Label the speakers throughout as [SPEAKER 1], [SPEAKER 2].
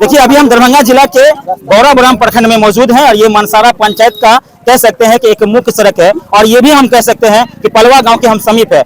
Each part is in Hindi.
[SPEAKER 1] देखिए अभी हम दरभंगा जिला के गौराबोराम प्रखंड में मौजूद हैं और ये मनसारा पंचायत का कह सकते हैं कि एक मुख्य सड़क है और ये भी हम कह सकते हैं कि पलवा गांव के हम समीप है।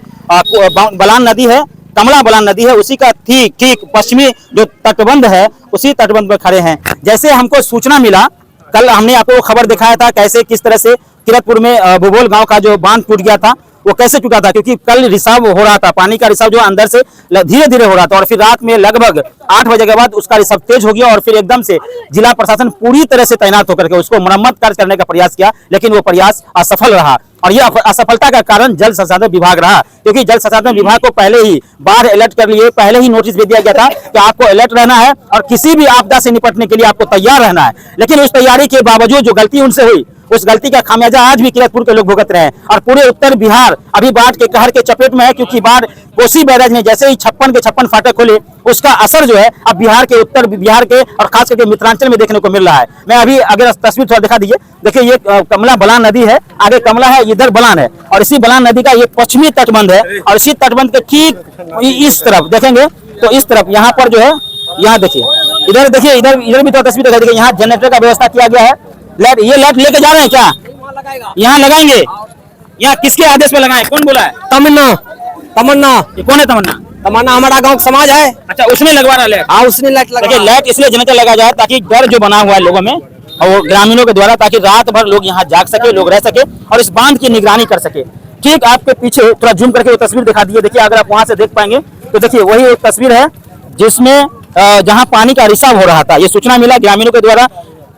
[SPEAKER 1] बलान नदी है, कमला बलान नदी है, उसी का ठीक पश्चिमी जो तटबंध है उसी तटबंध पर खड़े हैं। जैसे हमको सूचना मिला, कल हमने आपको खबर दिखाया था कैसे किस तरह से किरतपुर में बुबोल गांव का जो बांध टूट गया था। वो कैसे टूटा था, क्योंकि कल रिसाव हो रहा था, पानी का रिसाव जो अंदर से धीरे धीरे हो रहा था और फिर रात में लगभग 8 बजे के बाद उसका रिसाव तेज हो गया और फिर एकदम से जिला प्रशासन पूरी तरह से तैनात होकर के उसको मरम्मत कार्य करने का प्रयास किया, लेकिन वो प्रयास असफल रहा। और यह असफलता का कारण जल संसाधन विभाग रहा, क्योंकि जल संसाधन विभाग को पहले ही बाढ़ अलर्ट कर लिए, पहले ही नोटिस दे दिया गया था कि आपको अलर्ट रहना है और किसी भी आपदा से निपटने के लिए आपको तैयार रहना है। लेकिन उस तैयारी के बावजूद जो गलती उनसे हुई, उस गलती का खामियाजा आज भी किरतपुर के लोग भुगत रहे हैं और पूरे उत्तर बिहार अभी बाढ़ के कहर के चपेट में है, क्योंकि बाढ़ कोसी बैराज में जैसे ही 56 के 56 फाटक खोले उसका असर जो है अब बिहार के उत्तर बिहार के और खास करके मिथिलांचल में देखने को मिल रहा है। मैं अभी अगर तस्वीर थोड़ा दिखा दीजिए, देखिए ये कमला बलान नदी है, आगे कमला है, इधर बलान है और इसी बलान नदी का ये पश्चिमी तटबंध है और इसी तटबंध के ठीक इस तरफ देखेंगे तो इस तरफ यहाँ पर जो है, यहाँ देखिए, इधर देखिए, इधर भी तो तस्वीर दिखा दीजिए। यहाँ जनरेटर का व्यवस्था किया गया है। ये लाइट लेके जा रहे हैं क्या? यहाँ लगाएंगे। यहाँ किसके आदेश पे लगाए, कौन बोला है?
[SPEAKER 2] तमन्ना।
[SPEAKER 1] ये कौन है तमन्ना?
[SPEAKER 2] तमन्ना हमारा गांव का समाज है।
[SPEAKER 1] अच्छा, उसने लगवा रहा है।
[SPEAKER 2] हाँ, उसने लाइट लगा।
[SPEAKER 1] लाइट इसलिए जनरेटर लगा जाए ताकि डर जो बना हुआ है लोगों में और ग्रामीणों के द्वारा, ताकि रात भर लोग यहाँ जाग सके, लोग रह सके और इस बांध की निगरानी कर सके। ठीक आपके पीछे थोड़ा जूम करके वो तस्वीर दिखा दीजिए। देखिए अगर आप वहां से देख पाएंगे तो देखिए वही एक तस्वीर है जिसमें जहाँ पानी का रिसाव हो रहा था। ये सूचना मिला ग्रामीणों के द्वारा,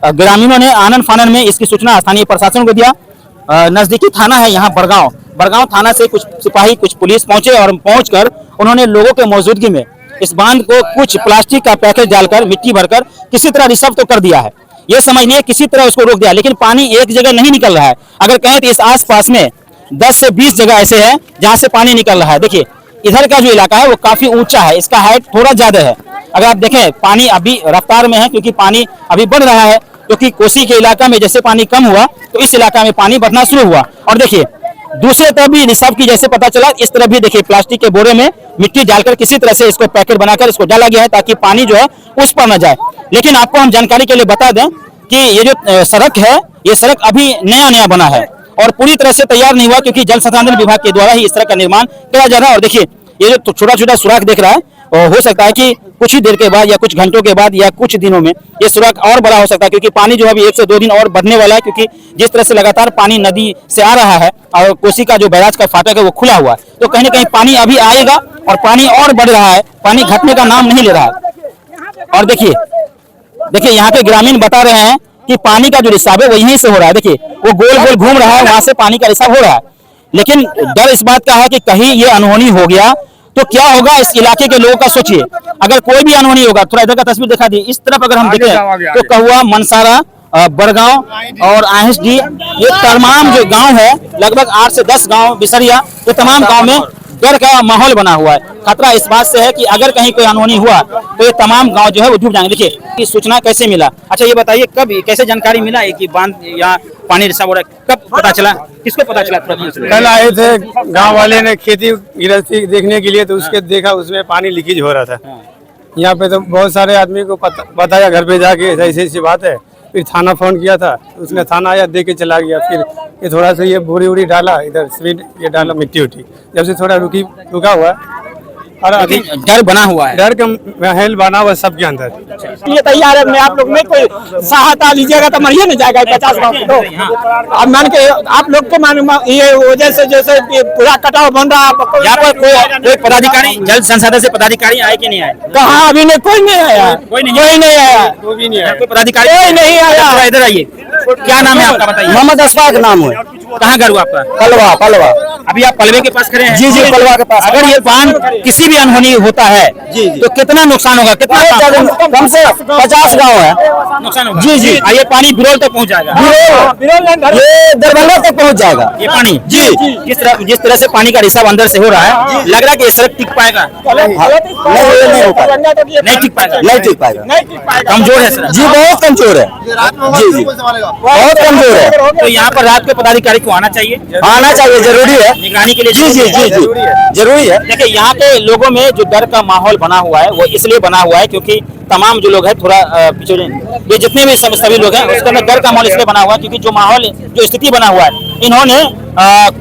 [SPEAKER 1] ग्रामीणों ने आनन फानन में इसकी सूचना स्थानीय प्रशासन को दिया। नजदीकी थाना है यहाँ बड़गांव थाना से कुछ सिपाही कुछ पुलिस पहुंचे और पहुंचकर उन्होंने लोगों के मौजूदगी में इस बांध को कुछ प्लास्टिक का पैकेज डालकर मिट्टी भरकर किसी तरह रिसाव तो कर दिया है। ये समझिए किसी तरह उसको रोक दिया, लेकिन पानी एक जगह नहीं निकल रहा है। अगर कहें तो इस आसपास में 10 से 20 जगह ऐसे है जहाँ से पानी निकल रहा है। देखिए इधर का जो इलाका है वो काफी ऊंचा है, इसका हाइट थोड़ा ज्यादा है। अगर आप देखें पानी अभी रफ्तार में है क्योंकि पानी अभी बढ़ रहा है, क्योंकि कोसी के इलाका में जैसे पानी कम हुआ तो इस इलाका में पानी बढ़ना शुरू हुआ। और देखिए दूसरे तरफ भी रिसाव की जैसे पता चला, इस तरफ भी देखिए प्लास्टिक के बोरे में मिट्टी डालकर किसी तरह से इसको पैकेट बनाकर इसको डाला गया है ताकि पानी जो है उस पर न जाए। लेकिन आपको हम जानकारी के लिए बता दें कि ये जो सड़क है, ये सड़क अभी नया बना है और पूरी तरह से तैयार नहीं हुआ, क्योंकि जल संसाधन विभाग के द्वारा ही इस तरह का निर्माण किया जा रहा है। और देखिए ये जो छोटा सुराख देख रहा है, और हो सकता है कि कुछ ही देर के बाद या कुछ घंटों के बाद या कुछ दिनों में ये सुराख और बड़ा हो सकता है, क्योंकि पानी जो है अभी 1 से 2 दिन और बढ़ने वाला है, क्योंकि जिस तरह से लगातार पानी नदी से आ रहा है और कोसी का जो बैराज का फाटक है वो खुला हुआ है, तो कहीं ना कहीं पानी अभी आएगा और पानी और बढ़ रहा है, पानी घटने का नाम नहीं ले रहा है। और देखिए यहाँ के ग्रामीण बता रहे हैं कि पानी का जो रिसाव है वो यहीं से हो रहा है। देखिए वो गोल गोल घूम रहा है, वहां से पानी का रिसाव हो रहा है। लेकिन डर इस बात का है कि कहीं ये अनहोनी हो गया तो क्या होगा इस इलाके के लोगों का। सोचिए अगर कोई भी अनहोनी होगा, थोड़ा इधर का तस्वीर दिखा दी, इस तरफ अगर हम देखें तो कहुआ, मनसारा, बड़गांव और आहेसडी, ये तमाम जो गांव है लगभग 8 से 10 गांव, बिसरिया, ये तमाम गांव में डर का माहौल बना हुआ है। खतरा इस बात से है कि अगर कहीं कोई अनहोनी हुआ तो ये तमाम गांव जो है वो डूब जाएंगे। देखिए ये सूचना कैसे मिला? अच्छा ये बताइए कब कैसे जानकारी मिला है कि बांध यहाँ पानी रिसाव हो रहा है? कब पता चला, किसको पता चला?
[SPEAKER 3] कल आए थे गांव वाले ने खेती गृहस्थी देखने के लिए, तो उसके देखा उसमें पानी लीकेज हो रहा था। यहाँ पे तो बहुत सारे आदमी को बताया घर पे जाके ऐसी बात है। फिर थाना फोन किया था, उसने थाना आया, दे के चला गया। फिर ये थोड़ा सा ये बोरी डाला, इधर सीमेंट ये डाला, मिट्टी उठी, जब से थोड़ा रुका हुआ और अभी
[SPEAKER 1] डर बना हुआ है,
[SPEAKER 3] डर का महल बना हुआ सबके अंदर।
[SPEAKER 2] ये तैयार है, आप लोग में कोई सहायता लीजिएगा तो मरिए नहीं जाएगा 50 गाँव तो। अब मान के आप लोग के मान ये वजह से जैसे पूरा कटाव बन रहा है।
[SPEAKER 1] यहाँ पर कोई पदाधिकारी जल संसाधन से पदाधिकारी आए कि नहीं आए?
[SPEAKER 2] कहाँ अभी नहीं, कोई नहीं आया, कोई नहीं आया,
[SPEAKER 1] कोई पदाधिकारी
[SPEAKER 2] कोई नहीं आया।
[SPEAKER 1] इधर आइए, क्या नाम है आपका बताइए?
[SPEAKER 2] मोहम्मद अशफाक नाम है।
[SPEAKER 1] कहाँ घर हुआ आपका?
[SPEAKER 2] पलवा।
[SPEAKER 1] अभी आप पलवे के पास खड़े हैं?
[SPEAKER 2] जी पलवा के पास।
[SPEAKER 1] अगर ये बांध किसी भी अनहोनी होता है तो कितना नुकसान होगा? कितना
[SPEAKER 2] कम से 50 गाँव है
[SPEAKER 1] नुकसान होगा?
[SPEAKER 2] जी।
[SPEAKER 1] ये पानी बिरोल तक पहुँच जाएगा,
[SPEAKER 2] ये दरभंगा तक पहुँच जाएगा
[SPEAKER 1] ये पानी जिस तरह से पानी का रिसाव अंदर से हो रहा है, लग रहा है कि ये सड़क टिक पाएगा? नहीं टिक पाएगा, कमजोर है सड़क
[SPEAKER 2] जी, बहुत कमजोर है जी, बहुत कमजोर है।
[SPEAKER 1] तो यहाँ पर रात के पदाधिकारी को आना चाहिए,
[SPEAKER 2] जरूरी है
[SPEAKER 1] निगरानी के लिए।
[SPEAKER 2] जी जरूरी है।
[SPEAKER 1] देखिए यहाँ के लोगों में जो डर का माहौल बना हुआ है वो इसलिए बना हुआ है क्योंकि तमाम जो लोग हैं थोड़ा पीछे हो जाएं। ये जितने भी सभी लोग हैं उसके अंदर डर का माहौल इसलिए बना हुआ है क्योंकि जो माहौल जो स्थिति बना हुआ है, इन्होंने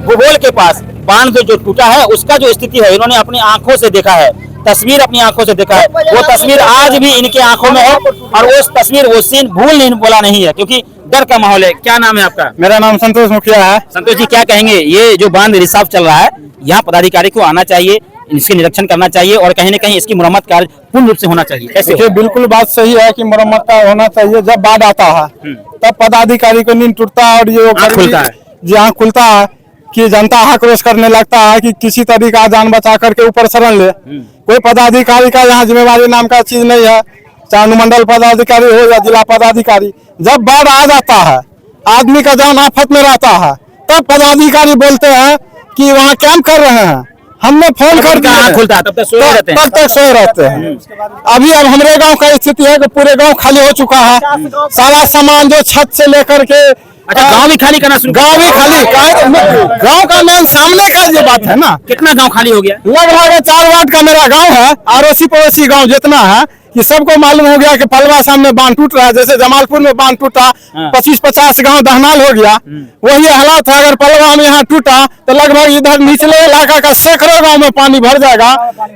[SPEAKER 1] भूगोल के पास बांध जो टूटा है उसका जो स्थिति है इन्होंने अपनी आंखों से देखा है, तस्वीर अपनी आंखों से देखा है। वो तस्वीर आज भी इनके आंखों में है और वो तस्वीर वो सीन भूल नहीं बोला नहीं है क्योंकि डर का माहौल है। क्या नाम है आपका?
[SPEAKER 3] मेरा नाम संतोष मुखिया है।
[SPEAKER 1] संतोष जी, क्या कहेंगे? ये जो बांध रिसाव चल रहा है, यहाँ पदाधिकारी को आना चाहिए, इसके निरीक्षण करना चाहिए और कहीं न कहीं इसकी मुरम्मत कार्य पूर्ण रूप से होना चाहिए। कैसे?
[SPEAKER 3] देखिए, बिल्कुल बात सही है कि मरम्मत का होना चाहिए। जब बाढ़ आता है तब पदाधिकारी को नींद टूटता है और ये
[SPEAKER 1] खुलता है
[SPEAKER 3] जी हाँ खुलता है कि जनता आक्रोश करने लगता है कि किसी तरीका जान बचा करके ऊपर शरण ले। कोई पदाधिकारी का यहाँ जिम्मेवारी नाम का चीज नहीं है, चाहे अनुमंडल पदाधिकारी हो या जिला पदाधिकारी। जब बाढ़ आ जाता है, आदमी का जान आफत में रहता है, तब पदाधिकारी बोलते हैं कि वहाँ कैंप कर रहे हैं, हमने फोन कर दिया,
[SPEAKER 1] खुलता है, तब तक सोए रहते हैं।
[SPEAKER 3] तब तक सोए रहते हैं। अभी अब हमारे गांव का स्थिति है कि पूरे गांव खाली हो चुका है। सारा सामान जो छत से लेकर के
[SPEAKER 1] अच्छा, गांव भी खाली करना शुरू,
[SPEAKER 3] गांव भी खाली, गांव का मेन सामने का ये बात है ना।
[SPEAKER 1] कितना गांव खाली हो गया?
[SPEAKER 3] लगभग 4 वार्ड का मेरा गांव है, अड़ोसी पड़ोसी गांव जितना है कि सबको मालूम हो गया कि पलवा सामने बांध टूट रहा है। जैसे जमालपुर में बांध टूटा, 25-50 गांव दहनाल हो गया, वही हालात है। अगर पलवा में यहाँ टूटा तो लगभग इधर निचले इलाका का सैकड़ों गांव में पानी भर जाएगा।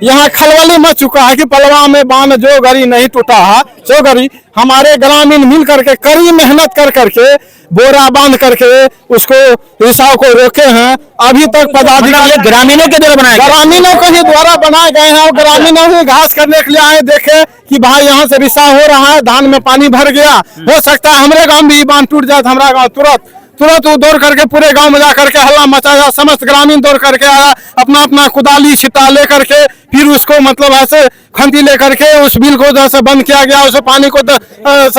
[SPEAKER 3] यहाँ खलबली मच चुका है कि पलवा में बांध जो गरी नहीं टूटा है, सो गरी हमारे ग्रामीण मिल करके कड़ी मेहनत कर करके बोरा बांध करके उसको रिसाव को रोके हैं। अभी तक पदाधिकारी
[SPEAKER 1] ग्रामीणों के द्वारा बनाए,
[SPEAKER 3] ग्रामीणों के ही द्वारा बनाए गए हैं और ग्रामीणों ही घास करने के लिए आए, देखे कि भाई यहाँ से रिसाव हो रहा है, धान में पानी भर गया, हो सकता है हमारे गांव भी बांध टूट जाए। हमारा गांव तुरंत वो दौड़ करके पूरे गांव में जाकर के हल्ला मचाया। समस्त ग्रामीण दौड़ करके आया, अपना अपना कुदाली छिटा लेकर के, फिर उसको मतलब ऐसे खंती लेकर के उस बिल को जैसे बंद किया गया, उस पानी को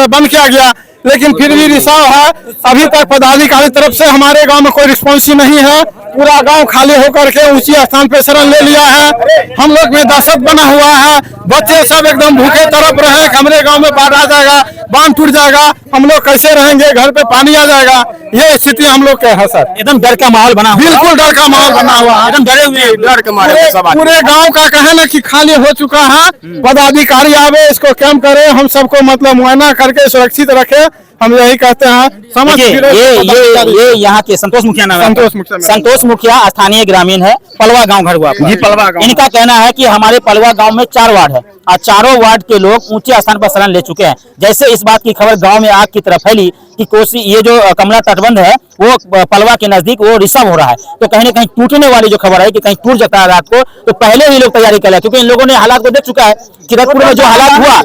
[SPEAKER 3] बंद किया गया। लेकिन फिर भी रिसाव है। अभी तक पदाधिकारी तरफ से हमारे गांव में कोई रिस्पॉन्स ही नहीं है। पूरा गांव खाली होकर के ऊंची स्थान पे शरण ले लिया है। हम लोग में दहशत बना हुआ है, बच्चे सब एकदम भूखे तड़प रहे हैं। हमारे गांव में बाढ़ आ जाएगा, बांध टूट जाएगा, हम लोग कैसे रहेंगे, घर पे पानी आ जाएगा। ये स्थिति हम लोग के है सर।
[SPEAKER 1] एकदम डर का माहौल बना हुआ,
[SPEAKER 3] बिल्कुल डर का माहौल बना हुआ है,
[SPEAKER 1] एकदम डरे हुए, डर के मारे
[SPEAKER 3] पूरे गांव का कहना कि खाली हो चुका है। पदाधिकारी आवे, इसको कैंप करे, हम सबको मतलब मुआयना करके सुरक्षित रखे, हम यही कहते हैं। समझ
[SPEAKER 1] ये यहाँ के संतोष मुखिया नाम है। संतोष मुखिया स्थानीय ग्रामीण है, पलवा गांव घर हुआ जी, पलवा गांव। इनका कहना है कि हमारे पलवा गांव में 4 वार्ड है और चारों वार्ड के लोग ऊंचे स्थान पर शरण ले चुके हैं। जैसे इस बात की खबर गांव में आग की तरफ फैली कि कोसी ये जो कमला तटबंध है वो पलवा के नजदीक वो रिसाव हो रहा है, तो कहीं न कहीं टूटने वाली जो खबर है कि कहीं टूट जाता है रात को, तो पहले ही लोग तैयारी कर रहे हैं क्योंकि इन लोगों ने हालात को देख चुका है। किरतपुर में जो हालात हुआ,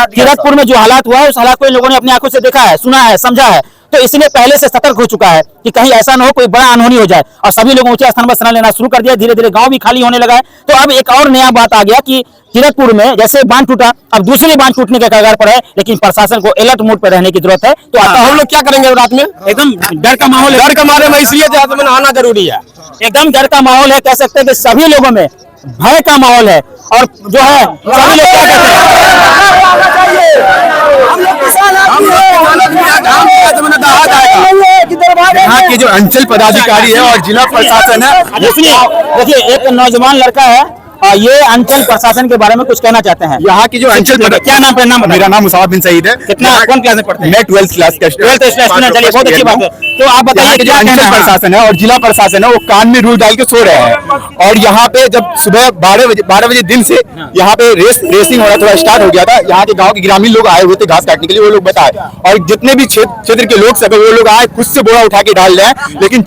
[SPEAKER 1] किरतपुर में जो हालात हुआ उस हालात को इन लोगों ने अपनी आंखों से देखा है, सुना है, समझा है, तो इसलिए पहले से सतर्क हो चुका है कि कहीं ऐसा न हो कोई बड़ा अनहोनी हो जाए। और सभी लोग ऊंचे स्थान पर शरण लेना शुरू कर दिया, धीरे धीरे गांव भी खाली होने लगा है। तो अब एक और नया बात आ गया कि किरतपुर में जैसे बांध टूटा, अब दूसरी बांध टूटने के कगार पर है, लेकिन प्रशासन को अलर्ट मोड पर रहने की जरूरत है। तो हम लोग क्या करेंगे रात में? एकदम डर का माहौल है, डर का मारे में इसलिए रात में नहाना जरूरी है। एकदम डर का माहौल है, कह सकते हैं कि सभी लोगों में भय का माहौल है। और जो है सभी लोग क्या कहते हैं,
[SPEAKER 4] यहाँ के जो अंचल पदाधिकारी है और जिला प्रशासन है,
[SPEAKER 1] देखिए एक नौजवान लड़का है, ये अंचल प्रशासन के बारे में कुछ कहना चाहते हैं।
[SPEAKER 4] यहाँ की जो अंचल
[SPEAKER 1] क्या नाम है? नाम
[SPEAKER 4] मेरा नाम मुसाफिर बिन सईद है।
[SPEAKER 1] कितना कौन क्लास में पढ़ते हैं?
[SPEAKER 4] मैं 12th क्लास का
[SPEAKER 1] स्टूडेंट। चलिए बहुत अच्छी बात है। तो आप बताइए
[SPEAKER 4] जो अंचल प्रशासन है और जिला प्रशासन है वो कान में रूल डाल के सो रहे हैं। और यहाँ पे जब सुबह 12 बजे दिन से यहाँ पे रेसिंग हो रहा थोड़ा स्टार्ट हो गया था। यहाँ के गाँव के ग्रामीण लोग आए हुए थे घास काटने के लिए, वो लोग बताए, और जितने भी क्षेत्र के लोग सब वो लोग आए, खुद से बोरा उठा के डाल रहे हैं। लेकिन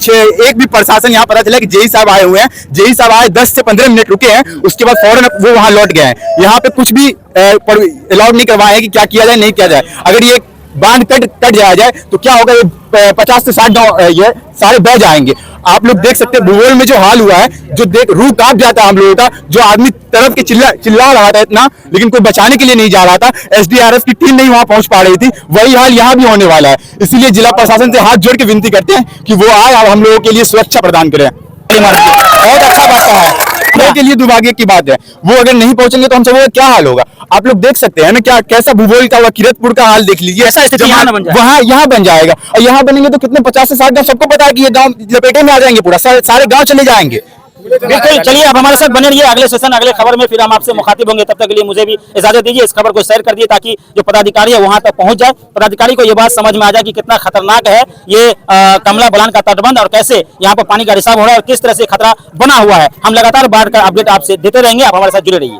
[SPEAKER 4] एक भी प्रशासन यहाँ पता चला कि जेई साहब आए हुए हैं। जेई साहब आए 10 से 15 मिनट रुके हैं, उसके बाद फौरन वो वहां लौट गए हैं। यहाँ पे कुछ भी अलाउड नहीं करवाए हैं कि क्या किया जाए नहीं किया जाए। अगर ये बांध कट जाया जाए तो क्या होगा, ये 50 से 60 गांव ये सारे बह जाएंगे। आप लोग देख सकते हैं भूगोल में जो हाल हुआ है, जो देख रूह कांप जाता है हम लोगों का। जो आदमी तरफ के चिल्ला रहा था इतना, लेकिन कोई बचाने के लिए नहीं जा रहा था। SDRF की टीम नहीं वहां पहुंच पा रही थी, वही हाल यहाँ भी होने वाला है। इसलिए जिला प्रशासन से हाथ जोड़ के विनती करते हैं कि वो आए और हम लोगों के लिए सुरक्षा प्रदान करें। बहुत अच्छा बात है, के लिए दुर्भाग्य की बात है। वो अगर नहीं पहुंचेंगे तो हम सब क्या हाल होगा। आप लोग देख सकते हैं ना क्या कैसा भूगोल का हुआ। किरतपुर का हाल देख लीजिए, वहाँ यहाँ बन जाएगा, और यहाँ बनेंगे तो कितने 50 से 60 गाँव, सबको पता है कि ये गाँव लपेटे में आ जाएंगे, पूरा सारे गाँव चले जाएंगे।
[SPEAKER 1] बिल्कुल, चलिए आप हमारे साथ बने रहिए, अगले सेशन अगले खबर में फिर हम आपसे मुखातिब होंगे। तब तक के लिए मुझे भी इजाजत दीजिए, इस खबर को शेयर कर दिए ताकि जो पदाधिकारी है वहां तक पहुंच जाए, पदाधिकारी को ये बात समझ में आ जाए कि कितना खतरनाक है ये कमला बलान का तटबंध और कैसे यहाँ पर पानी का रिसाव हो रहा है और किस तरह से खतरा बना हुआ है। हम लगातार बाढ़ का अपडेट आपसे देते रहेंगे, आप हमारे साथ जुड़े रहिए।